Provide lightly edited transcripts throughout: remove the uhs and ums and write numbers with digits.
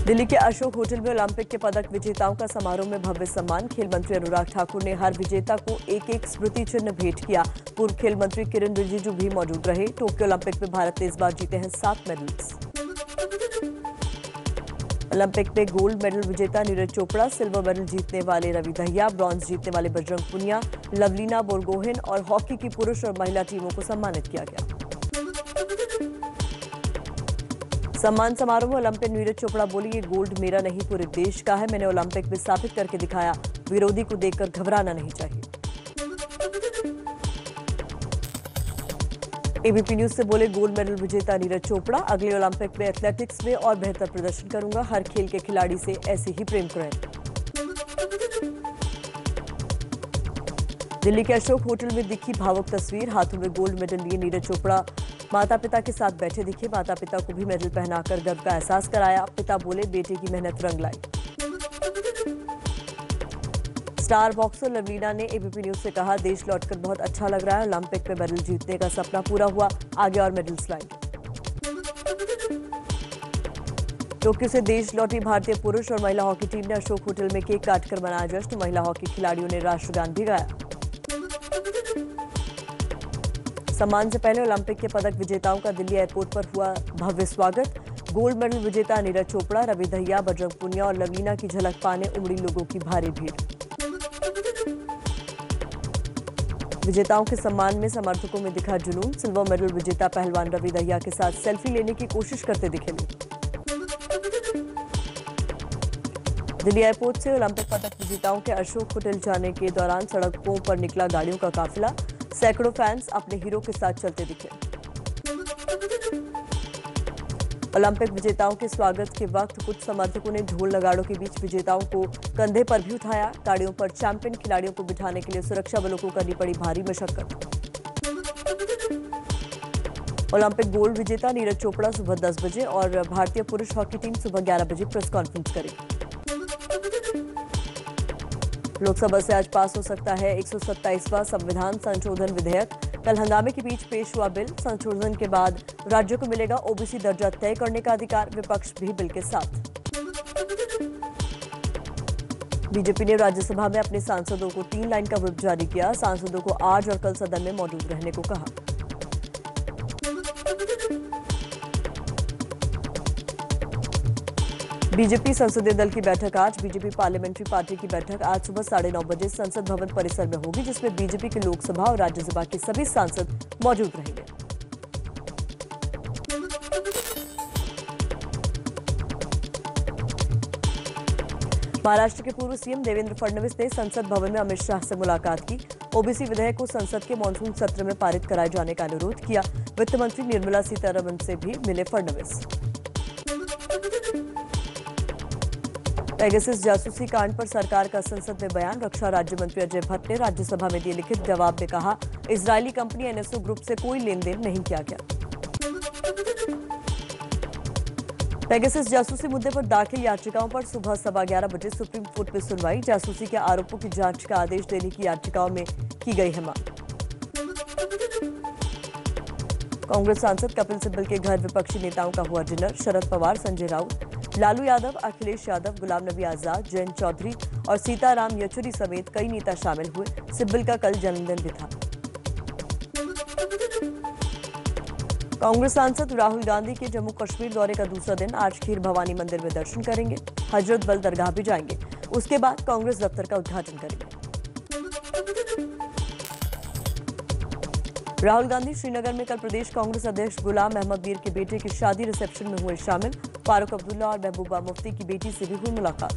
दिल्ली के अशोक होटल में ओलंपिक के पदक विजेताओं का समारोह में भव्य सम्मान। खेल मंत्री अनुराग ठाकुर ने हर विजेता को एक एक स्मृति चिन्ह भेंट किया। पूर्व खेल मंत्री किरण रिजिजू भी मौजूद रहे। टोक्यो ओलंपिक में भारत ने इस बार जीते हैं 7 मेडल्स। ओलंपिक में गोल्ड मेडल विजेता नीरज चोपड़ा, सिल्वर मेडल जीतने वाले रवि दहिया, ब्रॉन्ज जीतने वाले बजरंग पुनिया, लवलीना बोरगोहेन और हॉकी की पुरुष और महिला टीमों को सम्मानित किया गया। सम्मान समारोह में ओलंपियन नीरज चोपड़ा बोली, ये गोल्ड मेरा नहीं पूरे देश का है। मैंने ओलंपिक में साबित करके दिखाया, विरोधी को देखकर घबराना नहीं चाहिए। एबीपी न्यूज से बोले गोल्ड मेडल विजेता नीरज चोपड़ा, अगले ओलंपिक में एथलेटिक्स में और बेहतर प्रदर्शन करूंगा। हर खेल के खिलाड़ी से ऐसे ही प्रेम करें। दिल्ली के अशोक होटल में दिखी भावुक तस्वीर। हाथों में गोल्ड मेडल लिए नीरज चोपड़ा माता पिता के साथ बैठे दिखे। माता पिता को भी मेडल पहनाकर गर्व का एहसास कराया। पिता बोले, बेटे की मेहनत रंग लाई। स्टार बॉक्सर लवलीना ने एबीपी न्यूज से कहा, देश लौटकर बहुत अच्छा लग रहा है। ओलंपिक में मेडल जीतने का सपना पूरा हुआ, आगे और मेडल्स लाएंगे। टोक्यो से देश लौटी भारतीय पुरुष और महिला हॉकी टीम ने अशोक होटल में केक काटकर मनाया जश्न। महिला हॉकी खिलाड़ियों ने राष्ट्रगान भी गाया। सम्मान से पहले ओलंपिक के पदक विजेताओं का दिल्ली एयरपोर्ट पर हुआ भव्य स्वागत। गोल्ड मेडल विजेता नीरज चोपड़ा, रवि दहिया, बजरंग पुनिया और लवलीना की झलक पाने उमड़ी लोगों की भारी भीड़। विजेताओं के सम्मान में समर्थकों में दिखा जुनून। सिल्वर मेडल विजेता पहलवान रवि दहिया के साथ सेल्फी लेने की कोशिश करते दिखे लोग। दिल्ली एयरपोर्ट से ओलंपिक पदक विजेताओं के अशोक होटल जाने के दौरान सड़कों पर निकला गाड़ियों का काफिला। सैकड़ों फैंस अपने हीरो के साथ चलते दिखे। ओलंपिक विजेताओं के स्वागत के वक्त कुछ समर्थकों ने ढोल नगाड़ों के बीच विजेताओं को कंधे पर भी उठाया। गाड़ियों पर चैंपियन खिलाड़ियों को बिठाने के लिए सुरक्षा बलों को करनी पड़ी भारी मशक्कत। ओलंपिक गोल्ड विजेता नीरज चोपड़ा सुबह 10 बजे और भारतीय पुरुष हॉकी टीम सुबह 11 बजे प्रेस कॉन्फ्रेंस करेगी। लोकसभा से आज पास हो सकता है 127वां संविधान संशोधन विधेयक। कल हंगामे के बीच पेश हुआ बिल। संशोधन के बाद राज्यों को मिलेगा ओबीसी दर्जा तय करने का अधिकार। विपक्ष भी बिल के साथ। बीजेपी ने राज्यसभा में अपने सांसदों को 3 लाइन का व्हिप जारी किया। सांसदों को आज और कल सदन में मौजूद रहने को कहा। बीजेपी संसदीय दल की बैठक आज। बीजेपी पार्लियामेंट्री पार्टी की बैठक आज सुबह 9:30 बजे संसद भवन परिसर में होगी, जिसमें बीजेपी के लोकसभा और राज्यसभा के सभी सांसद मौजूद रहेंगे। महाराष्ट्र के पूर्व सीएम देवेंद्र फडणवीस ने संसद भवन में अमित शाह से मुलाकात की। ओबीसी विधेयक को संसद के मानसून सत्र में पारित कराए जाने का अनुरोध किया। वित्त मंत्री निर्मला सीतारमण से भी मिले फडणवीस। पेगासस जासूसी कांड पर सरकार का संसद में बयान। रक्षा राज्य मंत्री अजय भट्ट ने राज्यसभा में दिए लिखित जवाब में कहा, इजरायली कंपनी एनएसओ ग्रुप से कोई लेन देन नहीं किया गया। पेगासस जासूसी मुद्दे पर दाखिल याचिकाओं पर सुबह 11:15 बजे सुप्रीम कोर्ट में सुनवाई। जासूसी के आरोपों की जांच का आदेश देने की याचिकाओं में की गई है मांग। कांग्रेस सांसद कपिल सिब्बल के घर विपक्षी नेताओं का हुआ डिनर। शरद पवार, संजय राउत, लालू यादव, अखिलेश यादव, गुलाम नबी आजाद, जयंत चौधरी और सीताराम येचुरी समेत कई नेता शामिल हुए। सिब्बल का कल जन्मदिन भी था। कांग्रेस सांसद राहुल गांधी के जम्मू कश्मीर दौरे का दूसरा दिन। आज खीर भवानी मंदिर में दर्शन करेंगे। हजरत बल दरगाह भी जाएंगे। उसके बाद कांग्रेस दफ्तर का उद्घाटन करेंगे। राहुल गांधी श्रीनगर में कल प्रदेश कांग्रेस अध्यक्ष गुलाम अहमद मीर के बेटे की शादी रिसेप्शन में हुए शामिल। फारूक अब्दुल्ला और महबूबा मुफ्ती की बेटी से भी हुई मुलाकात।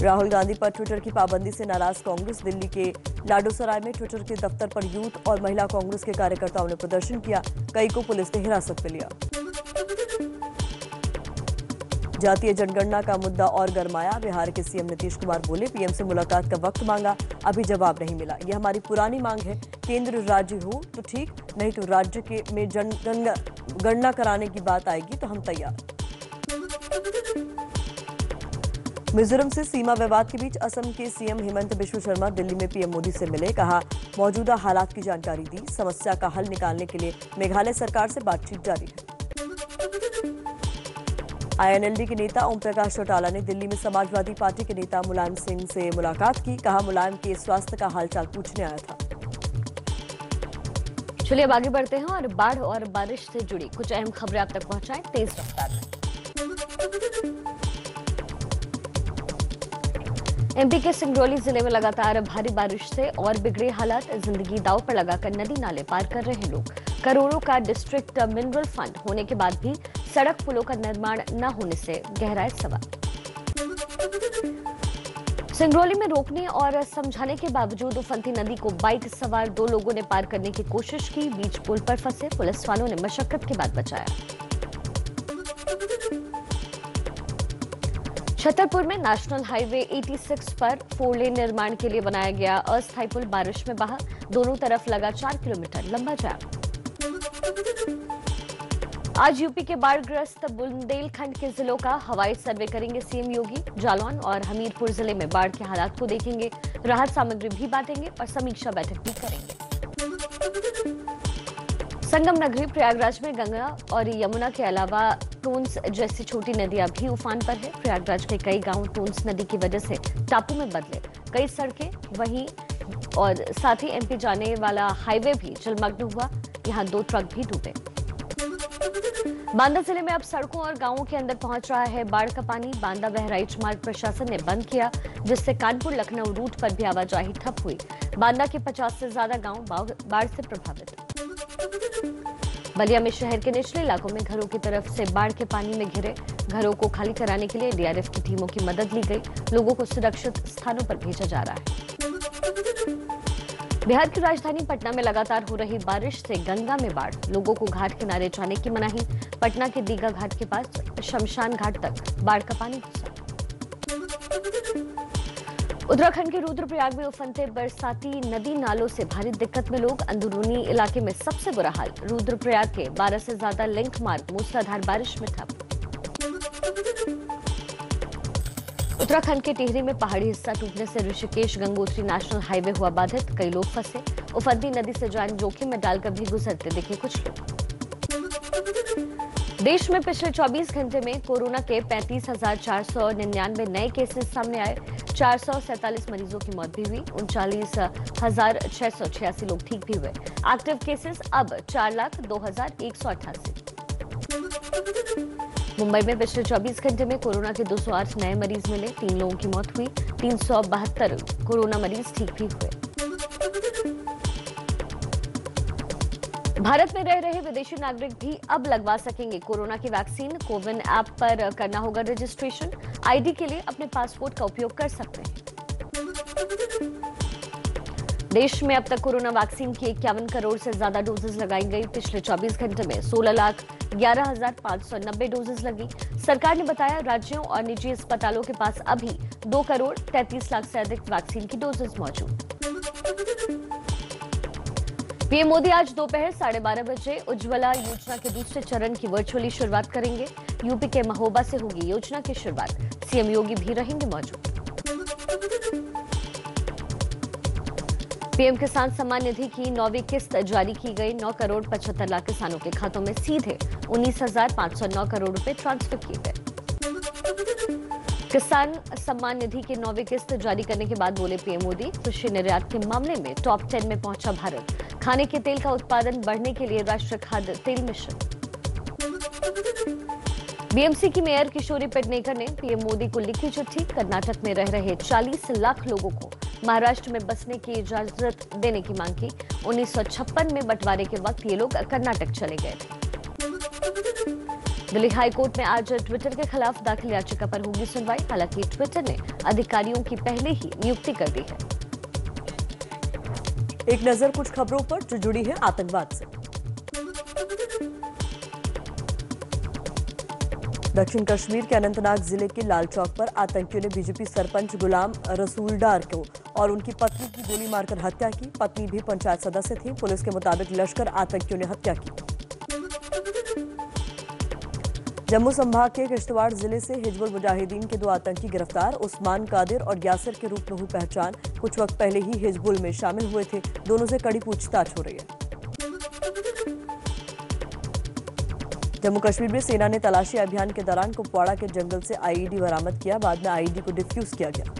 राहुल गांधी पर ट्विटर की पाबंदी से नाराज कांग्रेस। दिल्ली के लाडोसराय में ट्विटर के दफ्तर पर यूथ और महिला कांग्रेस के कार्यकर्ताओं ने प्रदर्शन किया। कई को पुलिस ने हिरासत में लिया। जातीय जनगणना का मुद्दा और गरमाया। बिहार के सीएम नीतीश कुमार बोले, पीएम से मुलाकात का वक्त मांगा, अभी जवाब नहीं मिला। यह हमारी पुरानी मांग है। केंद्र राज्य हो तो ठीक, नहीं तो राज्य के में जनगणना कराने की बात आएगी तो हम तैयार। मिजोरम से सीमा विवाद के बीच असम के सीएम हेमंत बिश्व शर्मा दिल्ली में पीएम मोदी से मिले। कहा, मौजूदा हालात की जानकारी दी। समस्या का हल निकालने के लिए मेघालय सरकार से बातचीत जारी है। आईएनएलडी के नेता ओम प्रकाश चौटाला ने दिल्ली में समाजवादी पार्टी के नेता मुलायम सिंह से मुलाकात की। कहा, मुलायम के स्वास्थ्य का हालचाल पूछने आया था। चलिए अब आगे बढ़ते हैं और बाढ़ और बारिश से जुड़ी कुछ अहम खबरें आप तक पहुंचाएं तेज रफ्तार में। एमपी के सिंगरौली जिले में लगातार भारी बारिश से और बिगड़े हालात। जिंदगी दांव पर लगाकर नदी नाले पार कर रहे लोग। करोड़ों का डिस्ट्रिक्ट मिनरल फंड होने के बाद भी सड़क पुलों का निर्माण न होने से गहराए सवाल। सिंगरौली में रोकने और समझाने के बावजूद उफनती नदी को बाइक सवार 2 लोगों ने पार करने की कोशिश की। बीच पुल पर फंसे पुलिस वालों ने मशक्कत के बाद बचाया। छतरपुर में नेशनल हाईवे 86 पर 4 लेन निर्माण के लिए बनाया गया अस्थायी पुल बारिश में बहा। दोनों तरफ लगा 4 किलोमीटर लंबा जाम। आज यूपी के बाढ़ग्रस्त बुंदेलखंड के जिलों का हवाई सर्वे करेंगे सीएम योगी। जालौन और हमीरपुर जिले में बाढ़ के हालात को देखेंगे। राहत सामग्री भी बांटेंगे और समीक्षा बैठक भी करेंगे। संगम नगरी प्रयागराज में गंगा और यमुना के अलावा टोन्स जैसी छोटी नदियां भी उफान पर है। प्रयागराज के कई गांव टोन्स नदी की वजह से टापू में बदले। कई सड़कें वहीं और साथ ही एमपी जाने वाला हाईवे भी जलमग्न हुआ। यहां 2 ट्रक भी डूबे। बांदा जिले में अब सड़कों और गांवों के अंदर पहुंच रहा है बाढ़ का पानी। बांदा बहराइच मार्ग प्रशासन ने बंद किया, जिससे कानपुर लखनऊ रूट पर भी आवाजाही ठप हुई। बांदा के 50 से ज्यादा गांव बाढ़ से प्रभावित। बलिया में शहर के निचले इलाकों में घरों की तरफ से बाढ़ के पानी में घिरे घरों को खाली कराने के लिए डीआरएफ की टीमों की मदद ली गई। लोगों को सुरक्षित स्थानों पर भेजा जा रहा है। बिहार की राजधानी पटना में लगातार हो रही बारिश से गंगा में बाढ़। लोगों को घाट किनारे जाने की मनाही। पटना के दीघा घाट के पास शमशान घाट तक बाढ़ का पानी घुसा। उत्तराखंड के रुद्रप्रयाग में उफनते बरसाती नदी नालों से भारी दिक्कत में लोग। अंदरूनी इलाके में सबसे बुरा हाल। रुद्रप्रयाग के 12 से ज्यादा लिंक मार्ग मूसलाधार बारिश में ठप। उत्तराखंड के टिहरी में पहाड़ी हिस्सा टूटने से ऋषिकेश गंगोत्री नेशनल हाईवे हुआ बाधित। कई लोग फंसे। उफनती नदी से जान जोखिम में डालकर भी गुजरते दिखे कुछ लोग। देश में पिछले 24 घंटे में कोरोना के 35,499 नए केसेस सामने आए। 447 मरीजों की मौत भी हुई। 39,686 लोग ठीक भी हुए। एक्टिव केसेस अब 4,02,188। मुंबई में पिछले 24 घंटे में कोरोना के 208 नए मरीज मिले। 3 लोगों की मौत हुई। 372 कोरोना मरीज ठीक भी हुए। भारत में रह रहे विदेशी नागरिक भी अब लगवा सकेंगे कोरोना की वैक्सीन। कोविन ऐप पर करना होगा रजिस्ट्रेशन। आईडी के लिए अपने पासपोर्ट का उपयोग कर सकते हैं। देश में अब तक कोरोना वैक्सीन की 51 करोड़ से ज्यादा डोजेज लगाई गई। पिछले 24 घंटे में 16,11,590 डोजेज लगी। सरकार ने बताया राज्यों और निजी अस्पतालों के पास अभी 2 करोड़ 33 लाख से अधिक वैक्सीन की डोजेज मौजूद। पीएम मोदी आज दोपहर 12:30 बजे उज्ज्वला योजना के दूसरे चरण की वर्चुअली शुरुआत करेंगे। यूपी के महोबा से होगी योजना की शुरुआत। सीएम योगी भी रहेंगे मौजूद। पीएम किसान सम्मान निधि की 9वीं किस्त जारी की गई। 9 करोड़ 75 लाख किसानों के खातों में सीधे 19,509 करोड़ रुपए ट्रांसफर किए गए। किसान सम्मान निधि की 9वीं किस्त जारी करने के बाद बोले पीएम मोदी, कृषि निर्यात के मामले में टॉप 10 में पहुंचा भारत। खाने के तेल का उत्पादन बढ़ने के लिए राष्ट्रीय खाद्य तेल मिशन। बीएमसी की मेयर किशोरी पेडनेकर ने पीएम मोदी को लिखी चिट्ठी। कर्नाटक में रह रहे 40 लाख लोगों को महाराष्ट्र में बसने की इजाजत देने की मांग की। 1956 में बंटवारे के वक्त ये लोग कर्नाटक चले गए थे। दिल्ली हाईकोर्ट में आज ट्विटर के खिलाफ दाखिल याचिका पर होगी सुनवाई। हालांकि ट्विटर ने अधिकारियों की पहले ही नियुक्ति कर दी है। एक नजर कुछ खबरों पर जो जुड़ी है आतंकवाद से। दक्षिण कश्मीर के अनंतनाग जिले के लाल चौक पर आतंकियों ने बीजेपी सरपंच गुलाम रसूल डार को और उनकी पत्नी की गोली मारकर हत्या की। पत्नी भी पंचायत सदस्य थी। पुलिस के मुताबिक लश्कर आतंकियों ने हत्या की। जम्मू संभाग के किश्तवाड़ जिले से हिजबुल मुजाहिदीन के 2 आतंकी गिरफ्तार। उस्मान कादिर और यासिर के रूप में हुई पहचान। कुछ वक्त पहले ही हिजबुल में शामिल हुए थे। दोनों से कड़ी पूछताछ हो रही है। जम्मू कश्मीर में सेना ने तलाशी अभियान के दौरान कुपवाड़ा के जंगल से आईईडी बरामद किया। बाद में आईईडी को डिफ्यूज किया गया।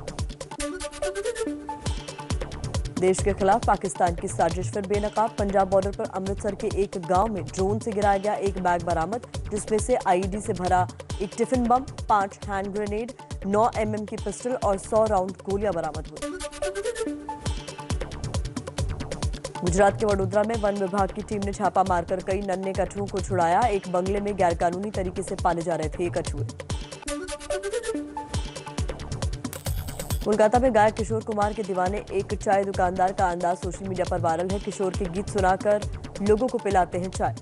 देश के खिलाफ पाकिस्तान की साजिश फिर बेनकाब। पंजाब बॉर्डर पर अमृतसर के एक गांव में ड्रोन से गिराया गया एक बैग बरामद, जिसमें से आईईडी से भरा एक tiffin bomb, 5 hand grenade, 9 mm की पिस्टल और 100 राउंड गोलियां बरामद हुई। गुजरात के वडोदरा में वन विभाग की टीम ने छापा मारकर कई नन्हे कछुओं को छुड़ाया। एक बंगले में गैरकानूनी तरीके से पाले जा रहे थे ये कछुए। कोलकाता में गायक किशोर कुमार के दीवाने एक चाय दुकानदार का अंदाज सोशल मीडिया पर वायरल है। किशोर के गीत सुनाकर लोगों को पिलाते हैं चाय।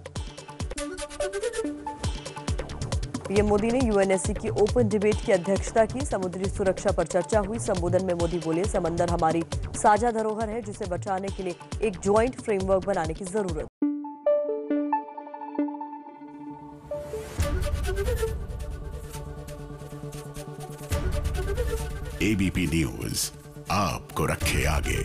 पीएम मोदी ने यूएनएससी की ओपन डिबेट की अध्यक्षता की। समुद्री सुरक्षा पर चर्चा हुई। संबोधन में मोदी बोले, समंदर हमारी साझा धरोहर है, जिसे बचाने के लिए एक ज्वाइंट फ्रेमवर्क बनाने की जरूरत। एबीपी न्यूज आपको रखे आगे।